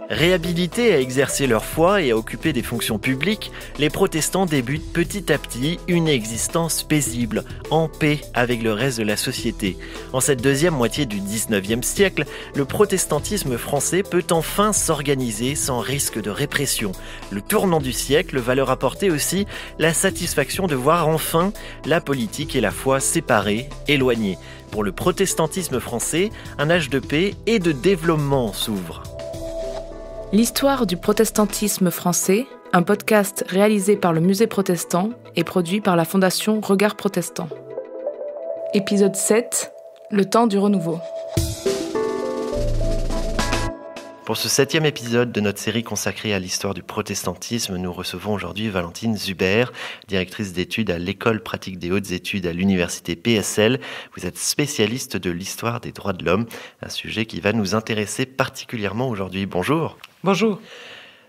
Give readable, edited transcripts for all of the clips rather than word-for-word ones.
Réhabilités à exercer leur foi et à occuper des fonctions publiques, les protestants débutent petit à petit une existence paisible, en paix avec le reste de la société. En cette deuxième moitié du XIXe siècle, le protestantisme français peut enfin s'organiser sans risque de répression. Le tournant du siècle va leur apporter aussi la satisfaction de voir enfin la politique et la foi séparées, éloignées. Pour le protestantisme français, un âge de paix et de développement s'ouvre. L'histoire du protestantisme français, un podcast réalisé par le Musée protestant et produit par la Fondation Regard Protestant. Épisode 7, le temps du renouveau. Pour ce 7e épisode de notre série consacrée à l'histoire du protestantisme, nous recevons aujourd'hui Valentine Zuber, directrice d'études à l'École pratique des hautes études à l'Université PSL. Vous êtes spécialiste de l'histoire des droits de l'homme, un sujet qui va nous intéresser particulièrement aujourd'hui. Bonjour. Bonjour.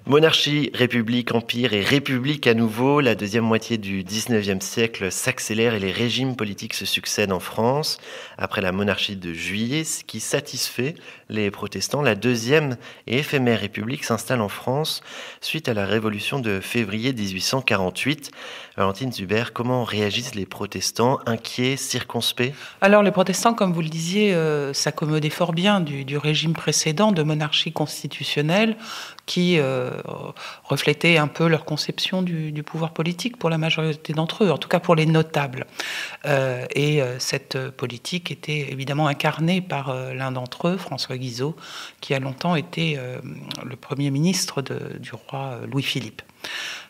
Monarchie, république, empire et république à nouveau, la deuxième moitié du XIXe siècle s'accélère et les régimes politiques se succèdent en France. Après la monarchie de Juillet, qui satisfait les protestants, la deuxième et éphémère république s'installe en France suite à la révolution de février 1848. Valentine Zuber, comment réagissent les protestants, inquiets, circonspects ? Alors les protestants, comme vous le disiez, s'accommodaient fort bien du régime précédent de monarchie constitutionnelle qui reflétait un peu leur conception du pouvoir politique pour la majorité d'entre eux, en tout cas pour les notables. Cette politique était évidemment incarnée par l'un d'entre eux, François Guizot, qui a longtemps été le premier ministre du roi Louis-Philippe.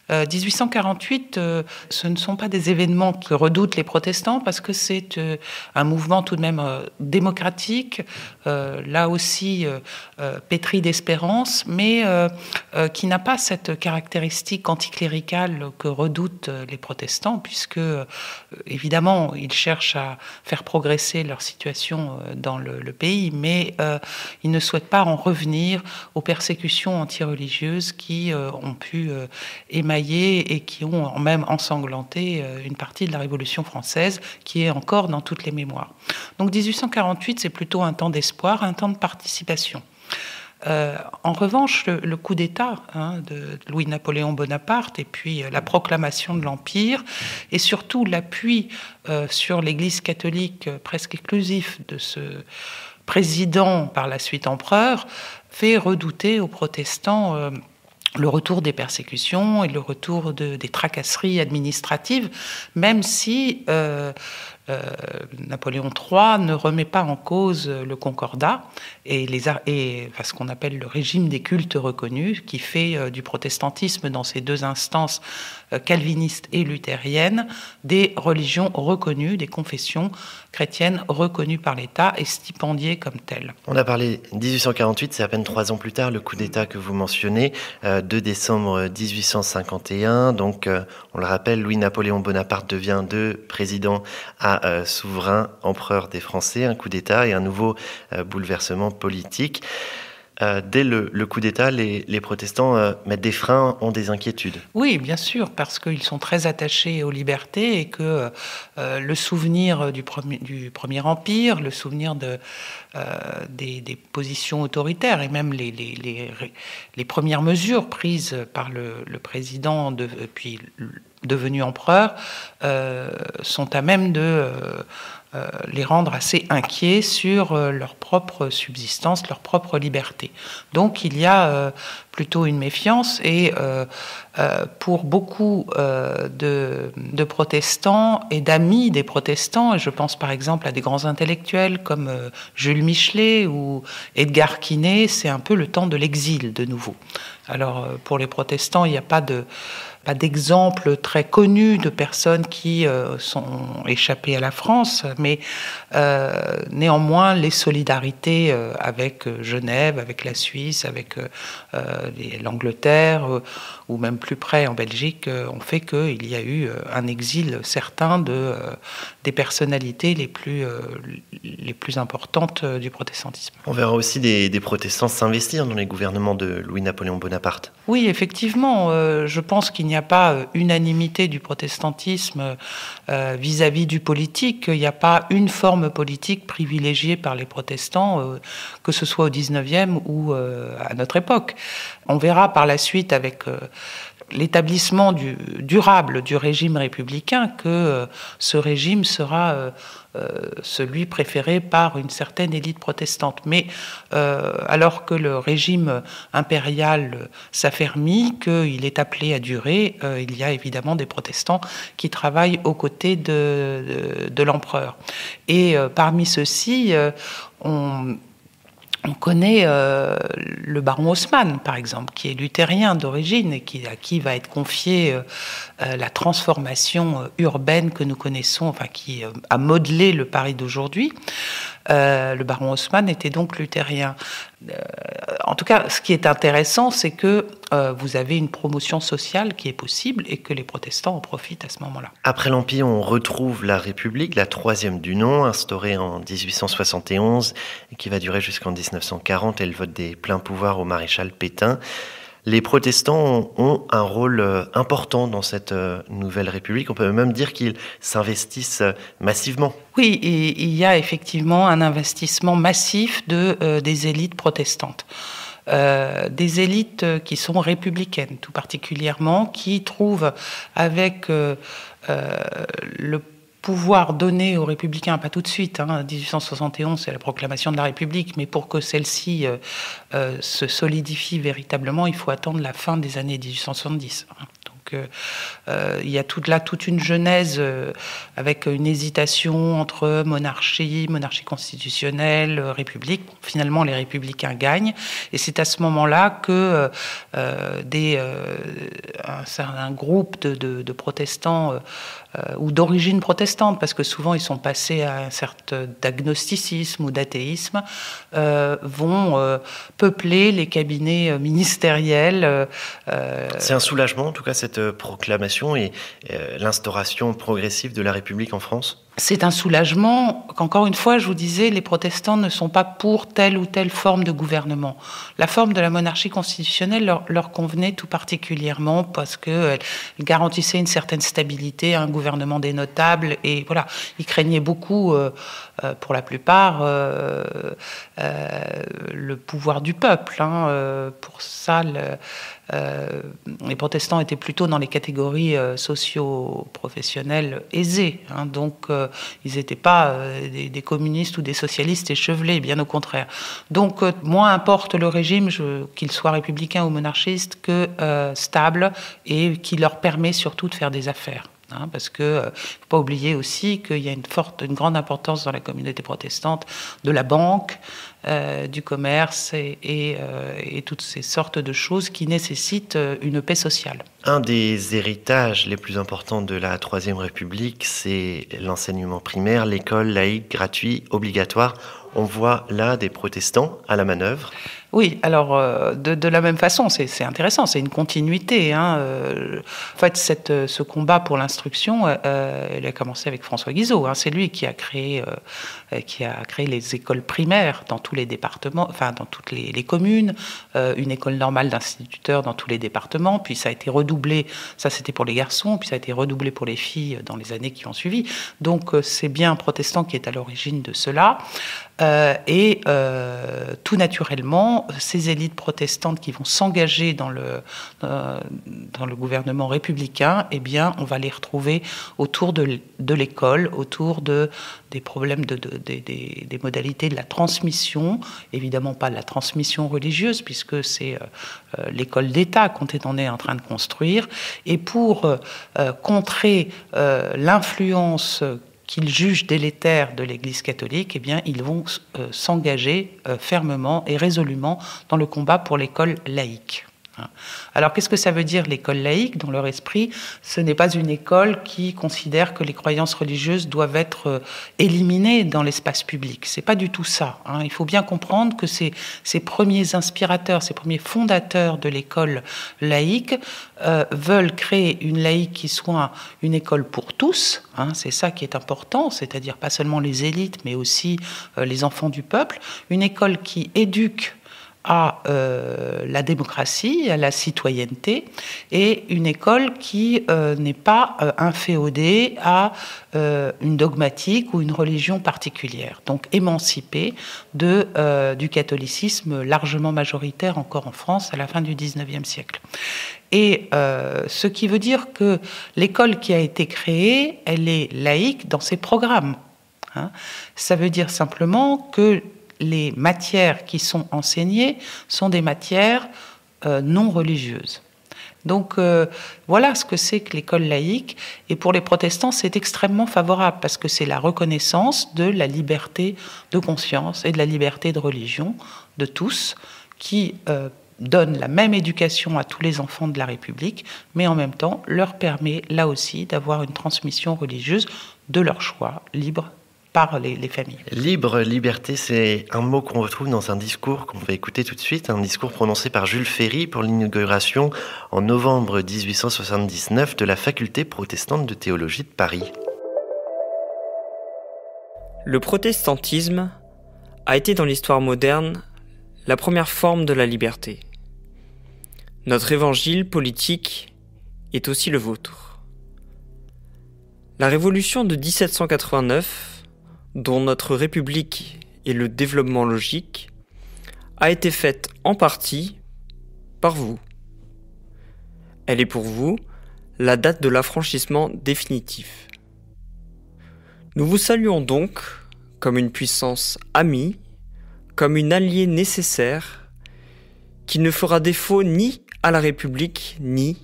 1848, ce ne sont pas des événements que redoutent les protestants parce que c'est un mouvement tout de même démocratique, là aussi pétri d'espérance, mais qui n'a pas cette caractéristique anticléricale que redoutent les protestants, puisque évidemment ils cherchent à faire progresser leur situation dans le pays, mais ils ne souhaitent pas en revenir aux persécutions antireligieuses qui ont pu émailler et qui ont même ensanglanté une partie de la Révolution française qui est encore dans toutes les mémoires. Donc 1848, c'est plutôt un temps d'espoir, un temps de participation. En revanche, le coup d'État de Louis-Napoléon Bonaparte et puis la proclamation de l'Empire et surtout l'appui sur l'Église catholique presque exclusif de ce président, par la suite empereur, fait redouter aux protestants le retour des persécutions et le retour des tracasseries administratives, même si Napoléon III ne remet pas en cause le concordat et ce qu'on appelle le régime des cultes reconnus, qui fait du protestantisme dans ces deux instances calvinistes et luthériennes des religions reconnues, des confessions chrétiennes reconnues par l'État et stipendiées comme telles. On a parlé 1848, c'est à peine 3 ans plus tard, le coup d'État que vous mentionnez, 2 décembre 1851. Donc, on le rappelle, Louis-Napoléon Bonaparte devient de président à souverain empereur des Français, un coup d'État et un nouveau bouleversement politique. Dès le coup d'État, les protestants mettent des freins, ont des inquiétudes. Oui, bien sûr, parce qu'ils sont très attachés aux libertés et que le souvenir du Premier Empire, le souvenir des positions autoritaires et même les premières mesures prises par le président puis devenu empereur sont à même de les rendre assez inquiets sur leur propre subsistance, leur propre liberté. Donc il y a plutôt une méfiance et pour beaucoup de protestants et d'amis des protestants, et je pense par exemple à des grands intellectuels comme Jules Michelet ou Edgar Quinet, c'est un peu le temps de l'exil de nouveau. Alors pour les protestants, il n'y a pas d'exemple très connu de personnes qui sont échappées à la France, mais néanmoins les solidarités avec Genève, avec la Suisse, avec l'Angleterre ou même plus près en Belgique ont fait qu'il y a eu un exil certain des personnalités les plus importantes du protestantisme. On verra aussi des protestants s'investir dans les gouvernements de Louis-Napoléon Bonaparte. Oui, effectivement, je pense qu'il n'y n'y a pas unanimité du protestantisme vis-à-vis du politique. Il n'y a pas une forme politique privilégiée par les protestants, que ce soit au XIXe ou à notre époque. On verra par la suite avec l'établissement durable du régime républicain que ce régime sera celui préféré par une certaine élite protestante. Mais alors que le régime impérial s'affermit, qu'il est appelé à durer, il y a évidemment des protestants qui travaillent aux côtés de l'empereur. Et parmi ceux-ci, on connaît le baron Haussmann, par exemple, qui est luthérien d'origine et à qui va être confiée la transformation urbaine que nous connaissons, enfin qui a modelé le Paris d'aujourd'hui. Le baron Haussmann était donc luthérien. En tout cas, ce qui est intéressant, c'est que vous avez une promotion sociale qui est possible et que les protestants en profitent à ce moment-là. Après l'Empire, on retrouve la République, la troisième du nom, instaurée en 1871 et qui va durer jusqu'en 1940 et le vote des pleins pouvoirs au maréchal Pétain. Les protestants ont un rôle important dans cette nouvelle République. On peut même dire qu'ils s'investissent massivement. Oui, il y a effectivement un investissement massif des élites protestantes. Des élites qui sont républicaines, tout particulièrement, qui trouvent avec le pouvoir donné aux républicains, pas tout de suite, 1871 c'est la proclamation de la République, mais pour que celle-ci se solidifie véritablement, il faut attendre la fin des années 1870. Donc il y a toute une genèse avec une hésitation entre monarchie constitutionnelle, république. Finalement, les républicains gagnent, et c'est à ce moment-là que un groupe de protestants ou d'origine protestante, parce que souvent ils sont passés à un certain d'agnosticisme ou d'athéisme, vont peupler les cabinets ministériels. C'est un soulagement, en tout cas, cette proclamation et l'instauration progressive de la République en France? C'est un soulagement qu'encore une fois, je vous disais, les protestants ne sont pas pour telle ou telle forme de gouvernement. La forme de la monarchie constitutionnelle leur convenait tout particulièrement parce qu'elle garantissait une certaine stabilité, un gouvernement des notables, et voilà, ils craignaient beaucoup, pour la plupart, le pouvoir du peuple. Pour ça, les protestants étaient plutôt dans les catégories socio-professionnelles aisées, donc ils n'étaient pas des communistes ou des socialistes échevelés, bien au contraire. Donc moins importe le régime, qu'il soit républicain ou monarchiste, que stable, et qui leur permet surtout de faire des affaires. Parce que faut pas oublier aussi qu'il y a une grande importance dans la communauté protestante de la banque, du commerce et toutes ces sortes de choses qui nécessitent une paix sociale. Un des héritages les plus importants de la Troisième République, c'est l'enseignement primaire, l'école laïque, gratuit, obligatoire. On voit là des protestants à la manœuvre. Oui, alors de la même façon, c'est intéressant, c'est une continuité. En fait, ce combat pour l'instruction, il a commencé avec François Guizot. C'est lui qui a créé les écoles primaires dans tous les départements, enfin dans toutes les communes, une école normale d'instituteurs dans tous les départements. Puis ça a été redoublé, ça c'était pour les garçons, puis ça a été redoublé pour les filles dans les années qui ont suivi. Donc c'est bien un protestant qui est à l'origine de cela. Tout naturellement, ces élites protestantes qui vont s'engager dans le gouvernement républicain, eh bien, on va les retrouver autour de l'école, autour des problèmes des modalités de la transmission, évidemment pas de la transmission religieuse, puisque c'est l'école d'État qu'on est en train de construire, et pour contrer l'influence qu'ils jugent délétère de l'Église catholique, eh bien, ils vont s'engager fermement et résolument dans le combat pour l'école laïque. Alors, qu'est-ce que ça veut dire l'école laïque? Dans leur esprit, ce n'est pas une école qui considère que les croyances religieuses doivent être éliminées dans l'espace public. C'est pas du tout ça. Il faut bien comprendre que ces premiers inspirateurs, ces premiers fondateurs de l'école laïque veulent créer une laïque qui soit une école pour tous. C'est ça qui est important, c'est-à-dire pas seulement les élites, mais aussi les enfants du peuple. Une école qui éduque à la démocratie, à la citoyenneté, et une école qui n'est pas inféodée à une dogmatique ou une religion particulière, donc émancipée du catholicisme largement majoritaire encore en France à la fin du XIXe siècle. Et ce qui veut dire que l'école qui a été créée, elle est laïque dans ses programmes. Ça veut dire simplement que les matières qui sont enseignées sont des matières non religieuses. Donc voilà ce que c'est que l'école laïque. Et pour les protestants, c'est extrêmement favorable parce que c'est la reconnaissance de la liberté de conscience et de la liberté de religion de tous qui donne la même éducation à tous les enfants de la République, mais en même temps leur permet là aussi d'avoir une transmission religieuse de leur choix libre par les familles. Libre, liberté, c'est un mot qu'on retrouve dans un discours qu'on va écouter tout de suite, un discours prononcé par Jules Ferry pour l'inauguration en novembre 1879 de la faculté protestante de théologie de Paris. Le protestantisme a été dans l'histoire moderne la première forme de la liberté. Notre évangile politique est aussi le vôtre. La révolution de 1789, dont notre République est le développement logique, a été faite en partie par vous. Elle est pour vous la date de l'affranchissement définitif. Nous vous saluons donc comme une puissance amie, comme une alliée nécessaire, qui ne fera défaut ni à la République ni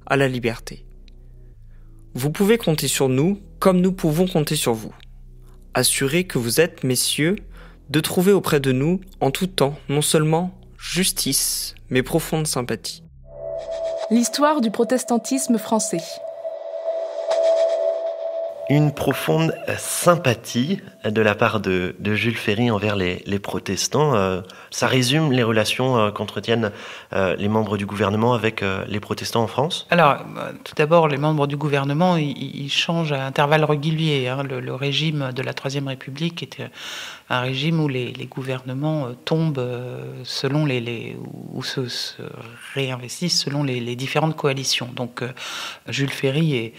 à la liberté. Vous pouvez compter sur nous comme nous pouvons compter sur vous. Assurez que vous êtes, messieurs, de trouver auprès de nous, en tout temps, non seulement justice, mais profonde sympathie. L'histoire du protestantisme français. Une profonde sympathie de la part de Jules Ferry envers les protestants. Ça résume les relations qu'entretiennent les membres du gouvernement avec les protestants en France ? Alors, tout d'abord, les membres du gouvernement, ils changent à intervalles réguliers. Le régime de la Troisième République était un régime où les gouvernements tombent selon ou se réinvestissent selon les différentes coalitions. Donc, Jules Ferry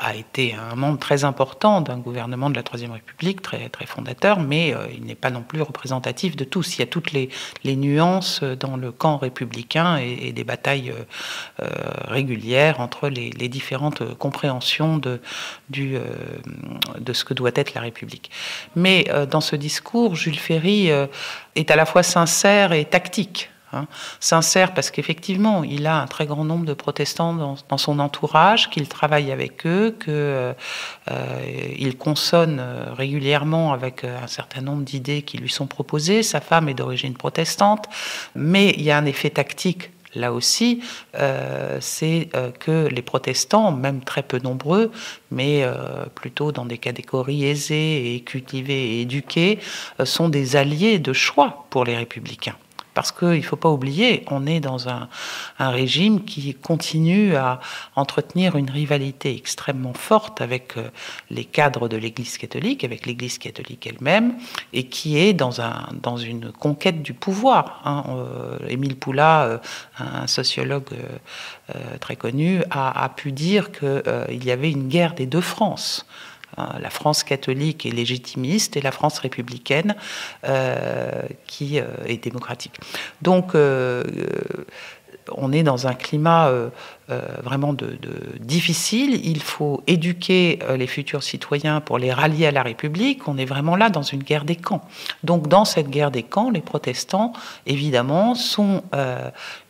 a été un membre très important d'un gouvernement de la Troisième République, très, très fondateur, mais il n'est pas non plus représentatif de tous. Il y a toutes les nuances dans le camp républicain et des batailles régulières entre les différentes compréhensions de ce que doit être la République. Mais dans ce discours, Jules Ferry est à la fois sincère et tactique. Sincère parce qu'effectivement, il a un très grand nombre de protestants dans son entourage, qu'il travaille avec eux, qu'il consonne régulièrement avec un certain nombre d'idées qui lui sont proposées. Sa femme est d'origine protestante, mais il y a un effet tactique. Là aussi, c'est que les protestants, même très peu nombreux, mais plutôt dans des catégories aisées et cultivées et éduquées, sont des alliés de choix pour les républicains. Parce qu'il ne faut pas oublier, on est dans un régime qui continue à entretenir une rivalité extrêmement forte avec les cadres de l'Église catholique, avec l'Église catholique elle-même, et qui est dans une conquête du pouvoir. Émile Poula, un sociologue très connu, a pu dire qu'il y avait une guerre des deux Frances. La France catholique est légitimiste et la France républicaine qui est démocratique. Donc on est dans un climat vraiment difficile. Il faut éduquer les futurs citoyens pour les rallier à la République. On est vraiment là dans une guerre des camps. Donc dans cette guerre des camps, les protestants, évidemment, sont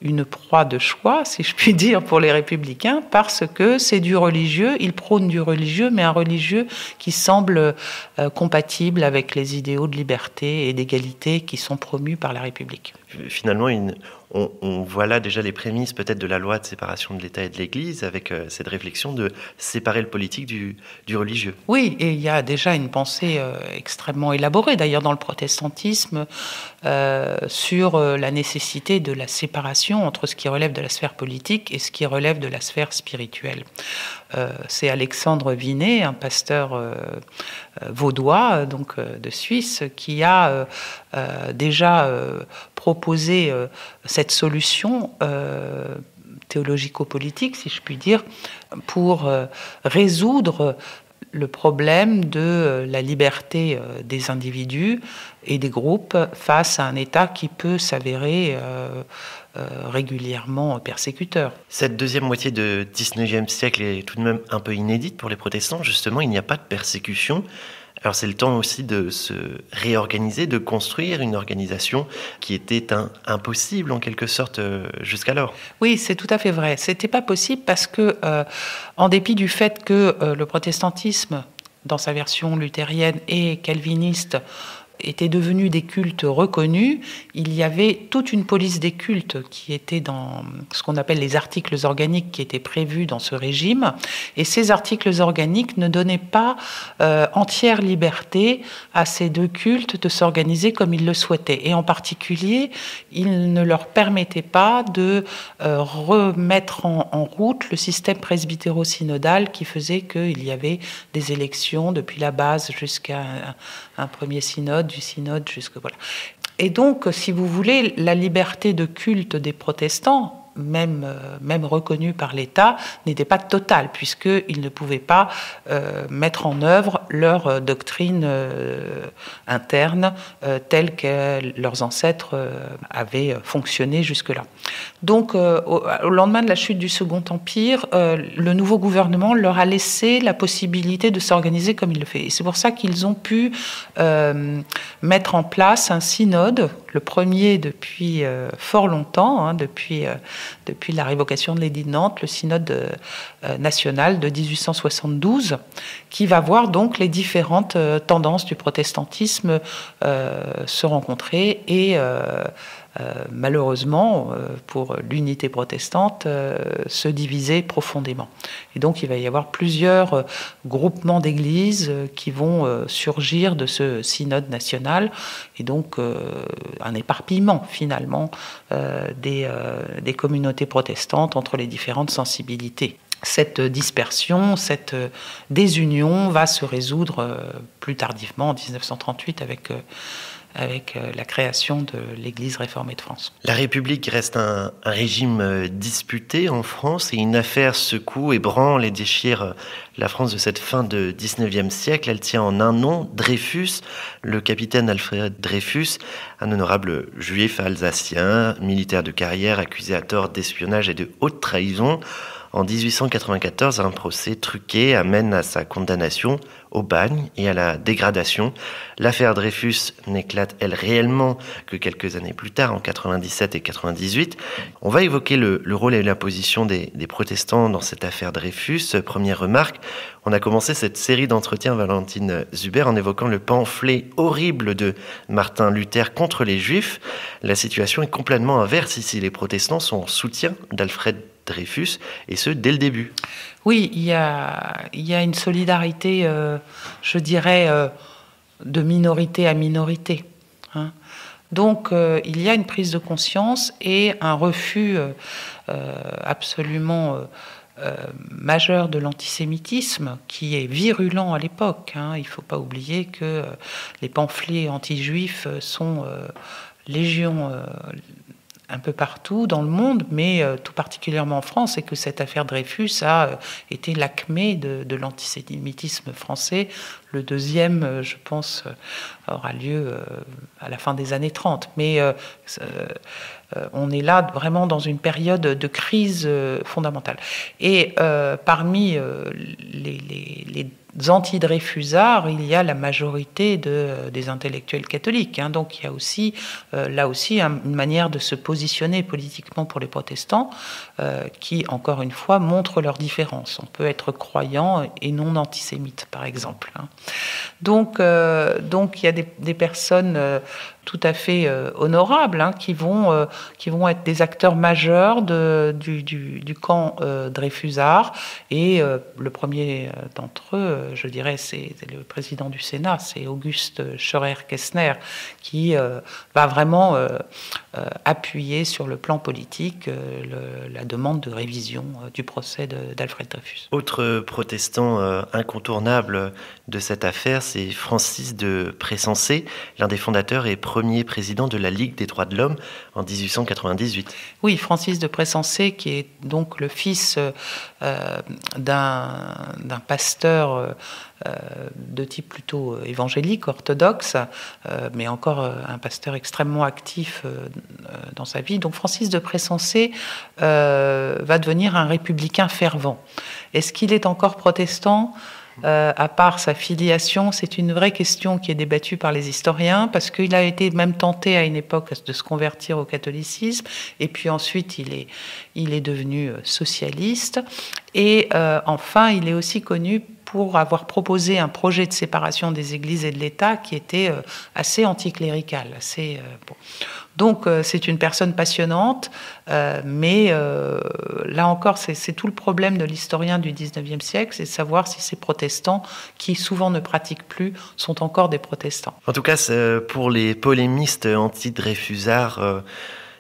une proie de choix, si je puis dire, pour les républicains, parce que c'est du religieux. Ils prônent du religieux, mais un religieux qui semble compatible avec les idéaux de liberté et d'égalité qui sont promus par la République. Finalement, on voit là déjà les prémices peut-être de la loi de séparation de l'État et de l'Église avec cette réflexion de séparer le politique du religieux. Oui, et il y a déjà une pensée extrêmement élaborée, d'ailleurs dans le protestantisme, sur la nécessité de la séparation entre ce qui relève de la sphère politique et ce qui relève de la sphère spirituelle. C'est Alexandre Vinet, un pasteur vaudois, donc de Suisse, qui a déjà proposé cette solution théologico-politique, si je puis dire, pour résoudre le problème de la liberté des individus et des groupes face à un État qui peut s'avérer régulièrement persécuteur. Cette deuxième moitié du XIXe siècle est tout de même un peu inédite pour les protestants. Justement, il n'y a pas de persécution. Alors c'est le temps aussi de se réorganiser, de construire une organisation qui était impossible en quelque sorte jusqu'alors. Oui, c'est tout à fait vrai. C'était pas possible parce que, en dépit du fait que le protestantisme, dans sa version luthérienne et calviniste, étaient devenus des cultes reconnus, il y avait toute une police des cultes qui était dans ce qu'on appelle les articles organiques qui étaient prévus dans ce régime. Et ces articles organiques ne donnaient pas entière liberté à ces deux cultes de s'organiser comme ils le souhaitaient. Et en particulier, ils ne leur permettaient pas de remettre en route le système presbytéro-synodal qui faisait qu'il y avait des élections depuis la base jusqu'à un premier synode, du synode jusque voilà. Et donc, si vous voulez, la liberté de culte des protestants, même reconnue par l'État, n'était pas totale, puisqu'ils ne pouvaient pas mettre en œuvre leur doctrine interne telle que leurs ancêtres avaient fonctionné jusque-là. Donc, au lendemain de la chute du Second Empire, le nouveau gouvernement leur a laissé la possibilité de s'organiser comme il le fait. Et c'est pour ça qu'ils ont pu mettre en place un synode, le premier depuis fort longtemps, depuis la révocation de l'édit de Nantes, le synode national de 1872, qui va voir donc les différentes tendances du protestantisme se rencontrer et malheureusement, pour l'unité protestante, se diviser profondément. Et donc, il va y avoir plusieurs groupements d'églises qui vont surgir de ce synode national, et donc un éparpillement, finalement, des communautés protestantes entre les différentes sensibilités. Cette dispersion, cette désunion va se résoudre plus tardivement, en 1938, avec la création de l'Église réformée de France. La République reste un régime disputé en France et une affaire secoue, ébranle et déchire la France de cette fin de 19e siècle. Elle tient en un nom, Dreyfus, le capitaine Alfred Dreyfus, un honorable juif alsacien, militaire de carrière, accusé à tort d'espionnage et de haute trahison. En 1894, un procès truqué amène à sa condamnation au bagne et à la dégradation. L'affaire Dreyfus n'éclate, elle, réellement que quelques années plus tard, en 97 et 98. On va évoquer le rôle et la position des protestants dans cette affaire Dreyfus. Première remarque, on a commencé cette série d'entretiens, Valentine Zuber, en évoquant le pamphlet horrible de Martin Luther contre les Juifs. La situation est complètement inverse ici. Les protestants sont en soutien d'Alfred Dreyfus, et ce, dès le début. Oui, il y a une solidarité, je dirais, de minorité à minorité. Donc, il y a une prise de conscience et un refus absolument majeur de l'antisémitisme qui est virulent à l'époque. Il ne faut pas oublier que les pamphlets anti-juifs sont légion un peu partout dans le monde, mais tout particulièrement en France, et que cette affaire Dreyfus a été l'acmé de l'antisémitisme français. Le deuxième, je pense, aura lieu à la fin des années 30. Mais on est là vraiment dans une période de crise fondamentale. Et parmi les anti-Dreyfusards, il y a la majorité des intellectuels catholiques. Donc il y a aussi, là aussi, une manière de se positionner politiquement pour les protestants qui, encore une fois, montre leurs différences. On peut être croyant et non antisémite, par exemple. Donc il y a des personnes tout à fait honorables qui vont être des acteurs majeurs du camp Dreyfusard. Et le premier d'entre eux, je dirais, c'est le président du Sénat, c'est Auguste Scheurer-Kestner, qui va vraiment appuyer sur le plan politique la demande de révision du procès d'Alfred Dreyfus. Autre protestant incontournable de cette affaire, c'est Francis de Pressensé, l'un des fondateurs et premier président de la Ligue des droits de l'homme en 1898. Oui, Francis de Pressensé, qui est donc le fils d'un pasteur de type plutôt évangélique, orthodoxe, mais encore un pasteur extrêmement actif dans sa vie. Donc Francis de Pressensé va devenir un républicain fervent. Est-ce qu'il est encore protestant ? À part sa filiation, c'est une vraie question qui est débattue par les historiens, parce qu'il a été même tenté à une époque de se convertir au catholicisme, et puis ensuite il est devenu socialiste, et enfin il est aussi connu pour avoir proposé un projet de séparation des églises et de l'État qui était assez anticlérical, bon. Donc c'est une personne passionnante, mais là encore c'est tout le problème de l'historien du XIXe siècle, c'est de savoir si ces protestants, qui souvent ne pratiquent plus, sont encore des protestants. En tout cas, pour les polémistes anti-Dreyfusards,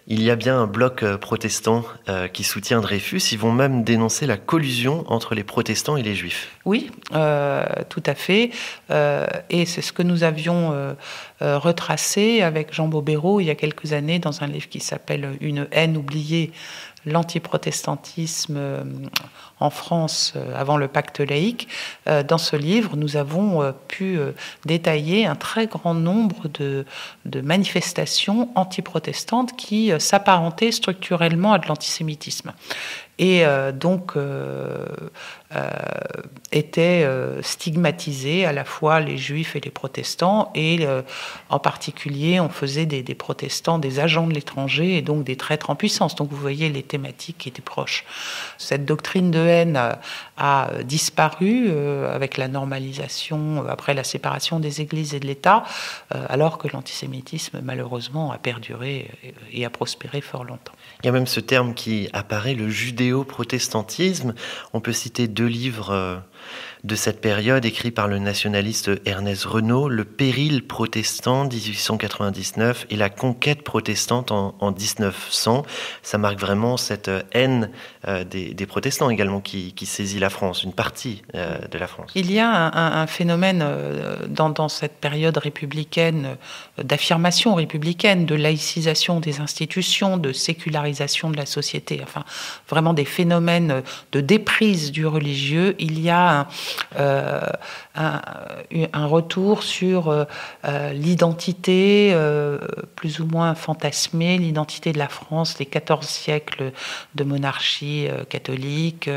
il y a bien un bloc protestant qui soutient Dreyfus. Ils vont même dénoncer la collusion entre les protestants et les juifs. Oui, tout à fait. Et c'est ce que nous avions retracé avec Jean Bobéro il y a quelques années dans un livre qui s'appelle « Une haine oubliée ». L'antiprotestantisme en France avant le pacte laïque. Dans ce livre, nous avons pu détailler un très grand nombre de manifestations antiprotestantes qui s'apparentaient structurellement à de l'antisémitisme. Et donc étaient stigmatisés à la fois les juifs et les protestants, et en particulier on faisait des protestants des agents de l'étranger et donc des traîtres en puissance. Donc vous voyez les thématiques qui étaient proches. Cette doctrine de haine a disparu avec la normalisation, après la séparation des églises et de l'État, alors que l'antisémitisme malheureusement a perduré et a prospéré fort longtemps. Il y a même ce terme qui apparaît, le judéo-protestantisme. On peut citer 2 livres de cette période écrits par le nationaliste Ernest Renaud, Le péril protestant 1899 et La conquête protestante en 1900. Ça marque vraiment cette haine des protestants également qui saisit la France, une partie de la France. Il y a un phénomène dans cette période républicaine, d'affirmation républicaine, de laïcisation des institutions, de sécularisation de la société, enfin vraiment des phénomènes de déprise du religieux. Il y a un retour sur l'identité plus ou moins fantasmée, l'identité de la France, les 14 siècles de monarchie catholique.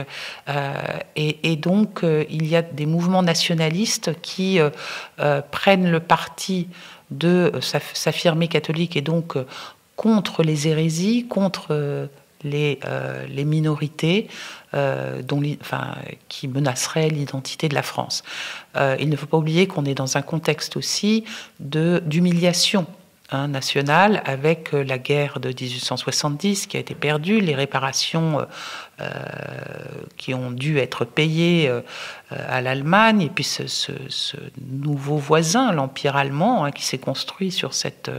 Et donc, il y a des mouvements nationalistes qui prennent le parti de s'affirmer catholique et donc contre les hérésies, contre les minorités qui menaceraient l'identité de la France. Il ne faut pas oublier qu'on est dans un contexte aussi d'humiliation nationale, avec la guerre de 1870 qui a été perdue, les réparations qui ont dû être payées à l'Allemagne, et puis ce nouveau voisin, l'Empire allemand, qui s'est construit sur cette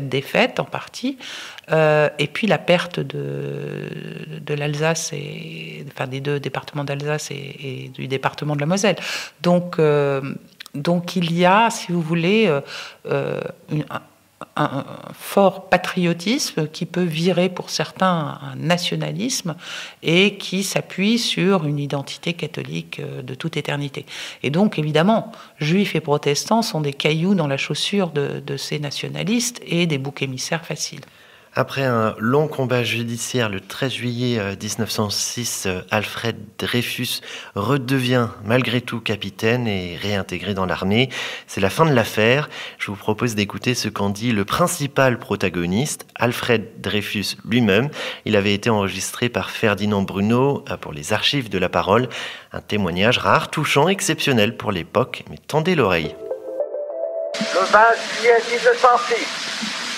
défaite en partie, et puis la perte de l'Alsace, des 2 départements d'Alsace et du département de la Moselle. Donc il y a, si vous voulez, un fort patriotisme qui peut virer pour certains un nationalisme et qui s'appuie sur une identité catholique de toute éternité. Et donc évidemment, juifs et protestants sont des cailloux dans la chaussure de ces nationalistes et des boucs émissaires faciles. Après un long combat judiciaire, le 13 juillet 1906, Alfred Dreyfus redevient malgré tout capitaine et réintégré dans l'armée. C'est la fin de l'affaire. Je vous propose d'écouter ce qu'en dit le principal protagoniste, Alfred Dreyfus lui-même. Il avait été enregistré par Ferdinand Bruno pour les archives de la parole. Un témoignage rare, touchant, exceptionnel pour l'époque, mais tendez l'oreille. Le 20 juillet 1906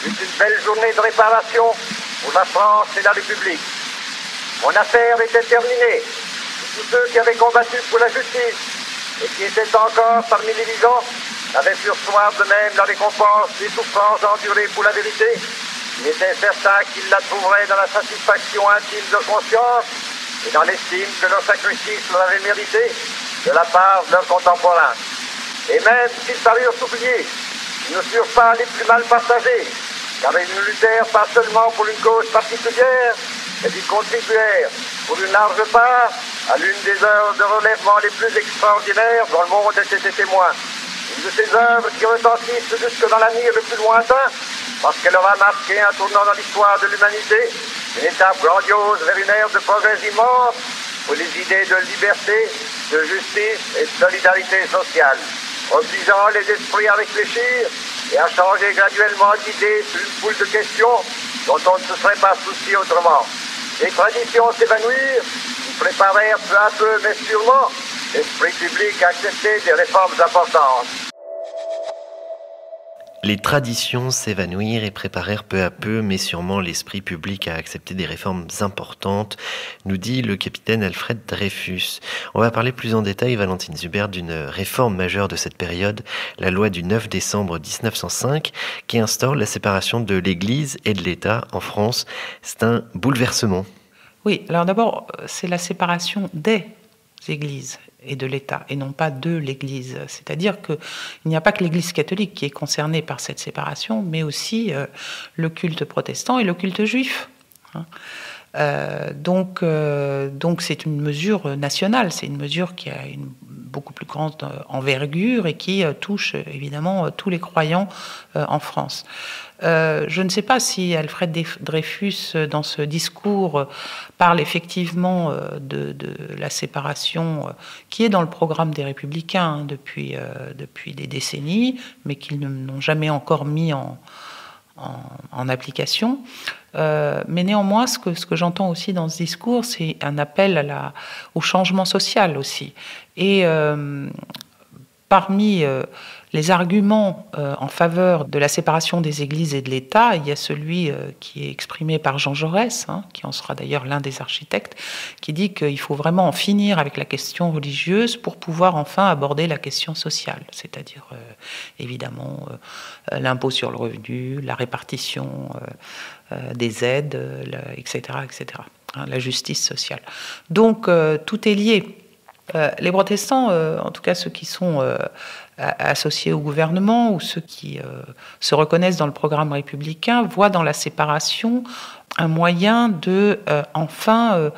fut une belle journée de réparation pour la France et la République. Mon affaire était terminée. Tous ceux qui avaient combattu pour la justice et qui étaient encore parmi les vivants avaient pu recevoir de même la récompense des souffrances endurées pour la vérité. Il était certain qu'ils la trouveraient dans la satisfaction intime de conscience et dans l'estime que leur sacrifice leur avait mérité de la part de leurs contemporains. Et même s'ils parurent oubliés, ils ne furent pas les plus mal partagés, car ils ne luttèrent pas seulement pour une cause particulière, mais ils contribuèrent pour une large part à l'une des œuvres de relèvement les plus extraordinaires dont le monde était témoin. Une de ces œuvres qui retentissent jusque dans l'avenir le plus lointain, parce qu'elle aura marqué un tournant dans l'histoire de l'humanité, une étape grandiose vers une ère de progrès immense pour les idées de liberté, de justice et de solidarité sociale, obligeant les esprits à réfléchir et à changer graduellement d'idées sur une foule de questions dont on ne se serait pas soucié autrement. Les traditions s'évanouirent, ils préparèrent peu à peu, mais sûrement, l'esprit public à accepter des réformes importantes. Les traditions s'évanouirent et préparèrent peu à peu, mais sûrement l'esprit public à accepter des réformes importantes, nous dit le capitaine Alfred Dreyfus. On va parler plus en détail, Valentine Zubert, d'une réforme majeure de cette période, la loi du 9 décembre 1905, qui instaure la séparation de l'Église et de l'État en France. C'est un bouleversement. Oui, alors d'abord, c'est la séparation des églises et de l'État, et non pas de l'Église. C'est-à-dire qu'il n'y a pas que l'Église catholique qui est concernée par cette séparation, mais aussi le culte protestant et le culte juif. Donc c'est une mesure nationale, c'est une mesure qui a une beaucoup plus grande envergure et qui touche évidemment tous les croyants en France. Je ne sais pas si Alfred Dreyfus, dans ce discours, parle effectivement de la séparation qui est dans le programme des Républicains depuis des décennies, mais qu'ils n'ont jamais encore mis en application. Mais néanmoins, ce que j'entends aussi dans ce discours, c'est un appel au changement social aussi. Et parmi les arguments en faveur de la séparation des églises et de l'État, il y a celui qui est exprimé par Jean Jaurès, qui en sera d'ailleurs l'un des architectes, qui dit qu'il faut vraiment en finir avec la question religieuse pour pouvoir enfin aborder la question sociale, c'est-à-dire évidemment l'impôt sur le revenu, la répartition des aides, etc., la justice sociale. Donc tout est lié. Les protestants, en tout cas ceux qui sont associés au gouvernement ou ceux qui se reconnaissent dans le programme républicain, voient dans la séparation un moyen de enfin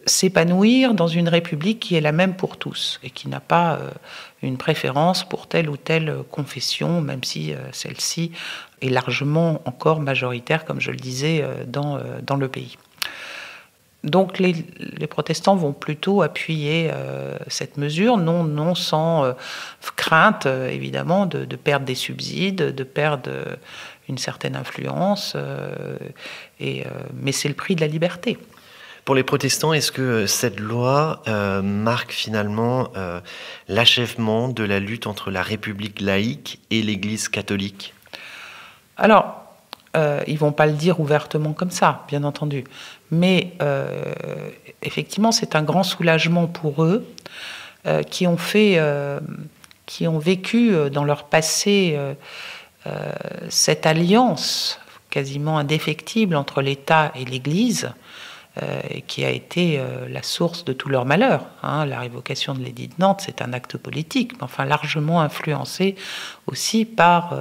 s'épanouir dans une république qui est la même pour tous et qui n'a pas une préférence pour telle ou telle confession, même si celle-ci est largement encore majoritaire, comme je le disais, dans le pays. Donc les protestants vont plutôt appuyer cette mesure, non sans crainte évidemment de perdre des subsides, de perdre une certaine influence, mais c'est le prix de la liberté. Pour les protestants, est-ce que cette loi marque finalement l'achèvement de la lutte entre la République laïque et l'Église catholique ? Alors, ils ne vont pas le dire ouvertement comme ça, bien entendu. Mais effectivement, c'est un grand soulagement pour eux qui ont vécu dans leur passé cette alliance quasiment indéfectible entre l'État et l'Église, qui a été la source de tout leur malheur. La révocation de l'édit de Nantes, c'est un acte politique, mais enfin largement influencé aussi par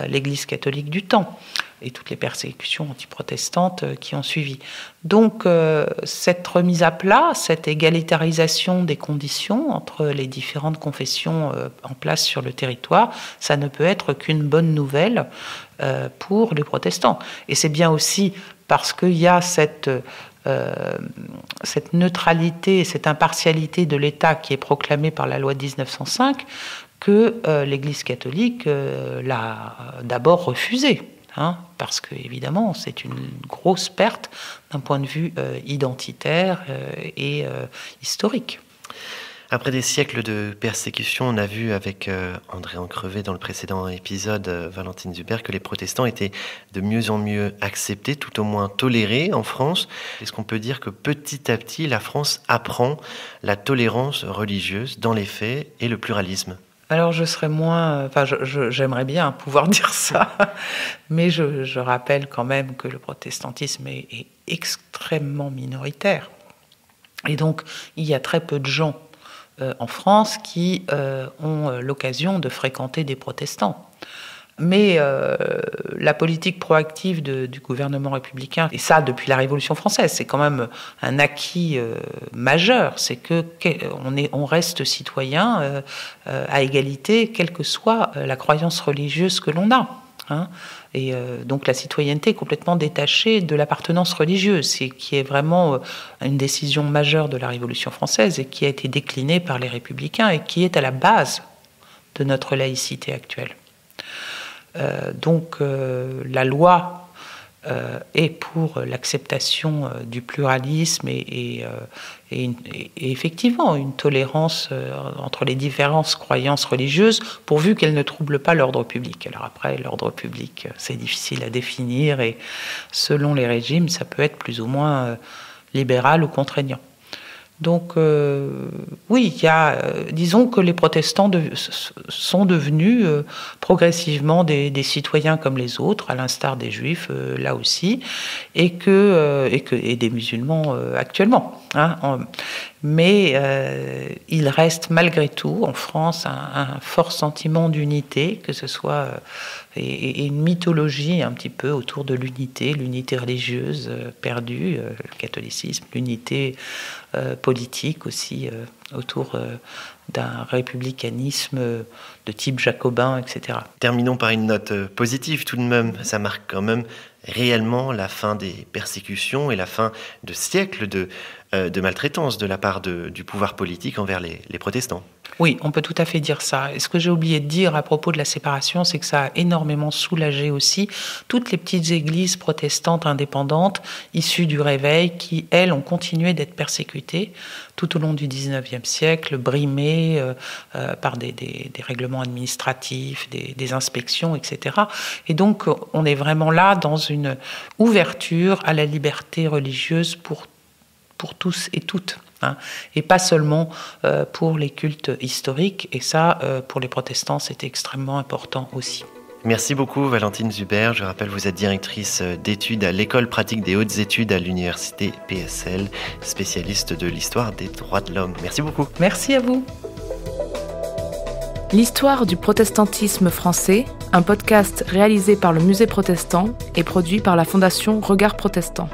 l'Église catholique du temps. et toutes les persécutions antiprotestantes qui ont suivi. Donc cette remise à plat, cette égalitarisation des conditions entre les différentes confessions en place sur le territoire, ça ne peut être qu'une bonne nouvelle pour les protestants. Et c'est bien aussi parce qu'il y a cette neutralité, cette impartialité de l'État qui est proclamée par la loi de 1905 que l'Église catholique l'a d'abord refusée. Parce que, évidemment, c'est une grosse perte d'un point de vue identitaire et historique. Après des siècles de persécution, on a vu avec André Ancrevet dans le précédent épisode, Valentine Zuber, que les protestants étaient de mieux en mieux acceptés, tout au moins tolérés en France. Est-ce qu'on peut dire que petit à petit, la France apprend la tolérance religieuse dans les faits et le pluralisme ? Alors je serais moins... j'aimerais bien pouvoir dire ça, mais je rappelle quand même que le protestantisme est extrêmement minoritaire. Et donc, il y a très peu de gens en France qui ont l'occasion de fréquenter des protestants. Mais la politique proactive du gouvernement républicain, et ça depuis la Révolution française, c'est quand même un acquis majeur, c'est qu'on reste citoyen à égalité, quelle que soit la croyance religieuse que l'on a. Et donc la citoyenneté est complètement détachée de l'appartenance religieuse, qui est vraiment une décision majeure de la Révolution française et qui a été déclinée par les républicains et qui est à la base de notre laïcité actuelle. Donc la loi est pour l'acceptation du pluralisme et effectivement une tolérance entre les différentes croyances religieuses, pourvu qu'elles ne troublent pas l'ordre public. Alors après, l'ordre public, c'est difficile à définir et selon les régimes, ça peut être plus ou moins libéral ou contraignant. Donc oui, il y a, disons que les protestants sont devenus progressivement des citoyens comme les autres, à l'instar des juifs là aussi, et des musulmans actuellement. Mais il reste malgré tout en France un fort sentiment d'unité, que ce soit et une mythologie un petit peu autour de l'unité religieuse perdue, le catholicisme, l'unité politique aussi autour d'un républicanisme de type jacobin, etc. Terminons par une note positive tout de même. Ça marque quand même réellement la fin des persécutions et la fin de siècles de maltraitance de la part du pouvoir politique envers les protestants. Oui, on peut tout à fait dire ça. Et ce que j'ai oublié de dire à propos de la séparation, c'est que ça a énormément soulagé aussi toutes les petites églises protestantes indépendantes issues du Réveil qui, elles, ont continué d'être persécutées tout au long du XIXe siècle, brimées par des règlements administratifs, des inspections, etc. Et donc, on est vraiment là dans une ouverture à la liberté religieuse pour tous et toutes. Et pas seulement pour les cultes historiques. Et ça, pour les protestants, c'était extrêmement important aussi. Merci beaucoup Valentine Zuber. Je rappelle, vous êtes directrice d'études à l'École pratique des hautes études à l'Université PSL, spécialiste de l'histoire des droits de l'homme. Merci beaucoup. Merci à vous. L'histoire du protestantisme français, un podcast réalisé par le Musée protestant et produit par la Fondation Regard Protestant.